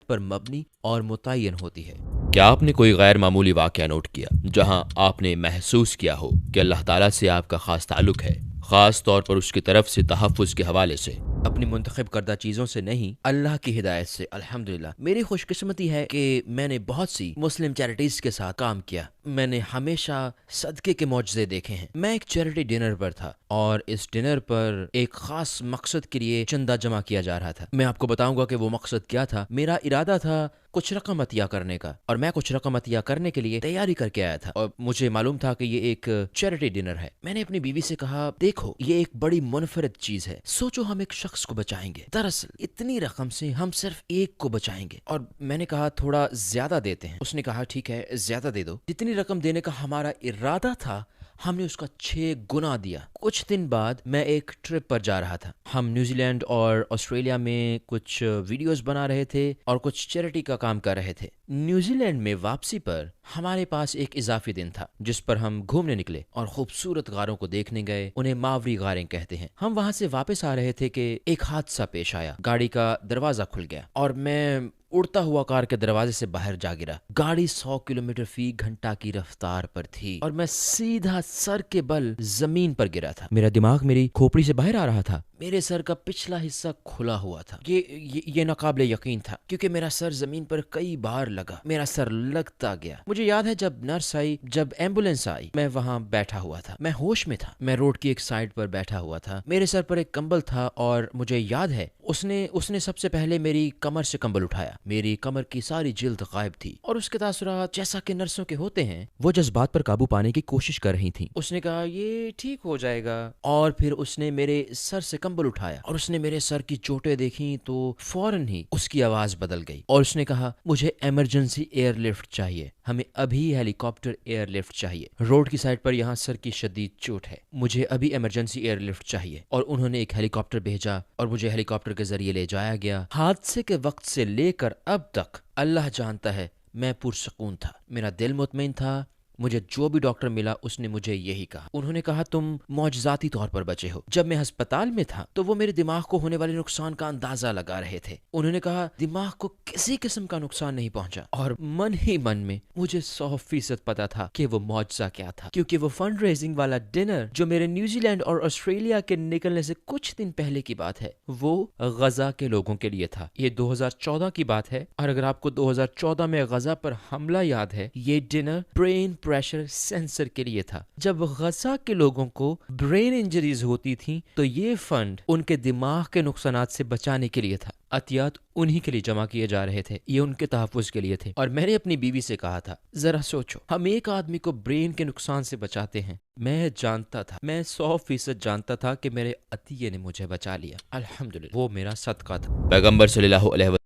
پر مبنی اور متعین ہوتی ہے۔ کیا آپ نے کوئی غیر معمولی واقعہ نوٹ کیا جہاں آپ نے محسوس کیا ہو کہ اللہ تعالیٰ سے آپ کا خاص تعلق ہے، خاص طور پر اس کی طرف سے تحفظ کے حوالے سے؟ اپنی منتخب کردہ چیزوں سے نہیں، اللہ کی ہدایت سے الحمدللہ۔ میری خوش قسمتی ہے کہ میں نے بہت سی مسلم چیریٹیز کے ساتھ کام کیا۔ میں نے ہمیشہ صدقے کے معجزے دیکھے ہیں۔ میں ایک چیریٹی ڈنر پر تھا اور اس ڈنر پر ایک خاص مقصد کے لیے چندہ جمع کیا جا رہا تھا۔ میں آپ کو بتاؤں گا کہ وہ مقصد کیا تھا۔ میرا ارادہ تھا کچھ رقم عطیہ کرنے کا، اور میں کچھ رقم عطیہ کرنے کے لیے تیاری کر کے آیا تھا، اور مجھے معلوم تھا کہ یہ ایک چیریٹی ڈنر ہے۔ میں نے اپنی بیوی سے کہا، دیکھو یہ ایک بڑی منفرد چیز ہے، سوچو ہم ایک شخص کو بچائیں گے، دراصل اتنی رقم سے ہم صرف ایک کو بچائیں گے۔ اور میں نے کہا تھوڑا زیادہ دیتے ہیں۔ اس نے کہا ٹھیک ہے زیادہ دے دو۔ جتنی رقم دینے کا ہمارا ارادہ تھا ہم نے اس کا 6 گنا دیا۔ کچھ دن بعد میں ایک ٹرپ پر جا رہا تھا۔ ہم نیوزی لینڈ اور آسٹریلیا میں کچھ ویڈیوز بنا رہے تھے اور کچھ چیریٹی کا کام کر رہے تھے۔ نیوزی لینڈ میں واپسی پر ہمارے پاس ایک اضافی دن تھا جس پر ہم گھومنے نکلے اور خوبصورت غاروں کو دیکھنے گئے۔ انہیں ماوری غاریں کہتے ہیں۔ ہم وہاں سے واپس آ رہے تھے کہ ایک حادثہ پیش آیا۔ گاڑی کا دروازہ کھل گیا اور میں اڑتا ہوا کار کے دروازے سے باہر جا گرا۔ گاڑی 100 کلومیٹر فی گھنٹہ کی رفتار پر تھی اور میں سیدھا سر کے بل زمین پر گرا تھا۔ میرا دماغ میری کھوپڑی سے باہر آ رہا تھا۔ میرے سر کا پچھلا حصہ کھلا ہوا تھا۔ یہ ناقابل یقین تھا کیونکہ میرا سر زمین پر کئی بار لگا۔ میرا سر لگتا گیا۔ مجھے یاد ہے جب نرس آئی، جب ایمبولینس آئی، میں وہاں بیٹھا ہوا تھا۔ میں ہوش میں تھا۔ میں روڈ کی ایک سائڈ پر بیٹھا ہوا تھا۔ میرے سر پر ایک کمبل تھا اور مجھے یاد ہے اس نے سب سے پہلے میری کمر سے کمبل اٹھایا۔ میری کمر کی ساری جلد غائب تھی اور اس کے تاثرات جیسا کہ نرسوں کے ہوتے ہیں، وہ جذبات پر قابو پانے کی کوشش کر رہی تھیں۔ اس نے کہا یہ ٹھیک ہو جائے گا، اور پھر اس نے میرے سر سے کمبل اٹھایا اور اس نے میرے سر کی چوٹیں دیکھی تو فوراً ہی اس کی آواز بدل گئی اور اس نے کہا مجھے ایمرجنسی ایئر لفٹ چاہیے، ہمیں ابھی ہیلی کاپٹر ایئر لفٹ چاہیے، روڈ کی سائڈ پر یہاں سر کی شدید چوٹ ہے، مجھے ابھی ایمرجنسی ایئر لفٹ چاہیے۔ اور انہوں نے ایک ہیلی کاپٹر بھیجا اور مجھے ہیلی کاپٹر کے ذریعے لے جایا گیا۔ حادثے کے وقت سے لے کر اب تک اللہ جانتا ہے میں پرسکون تھا، میرا دل مطمئن تھا۔ مجھے جو بھی ڈاکٹر ملا اس نے مجھے یہی کہا، انہوں نے کہا تم معجزاتی طور پر بچے ہو۔ جب میں ہسپتال میں تھا تو وہ میرے دماغ کو ہونے والے نقصان کا اندازہ لگا رہے تھے۔ انہوں نے کہا دماغ کو کسی قسم کا نقصان نہیں پہنچا، اور من ہی من میں مجھے 100% پتا تھا کہ وہ معجزہ کیا تھا، کیونکہ وہ فنڈ ریزنگ والا ڈنر جو میرے نیوزی لینڈ اور آسٹریلیا کے نکلنے سے کچھ دن پہلے کی بات ہے، وہ غزہ کے لوگوں کے لیے تھا۔ یہ 2014 کی بات ہے، اور اگر آپ کو 2014 میں غزہ پر حملہ یاد ہے، یہ ڈنر برین پریشر سینسر کے لیے تھا۔ جب غزہ کے لوگوں کو برین انجریز ہوتی تھیں تو یہ فنڈ ان کے دماغ کے نقصانات سے بچانے کے لیے تھا۔ عطیات انہی کے لیے جمع کیے جا رہے تھے، یہ ان کے تحفظ کے لیے تھے۔ اور میں نے اپنی بیوی سے کہا تھا ذرا سوچو، ہم ایک آدمی کو برین کے نقصان سے بچاتے ہیں۔ میں جانتا تھا، میں 100% جانتا تھا کہ میرے عطیے نے مجھے بچا لیا، الحمدللہ، وہ میرا صدقہ تھا۔ پیغمبر صلی اللہ علیہ وسلم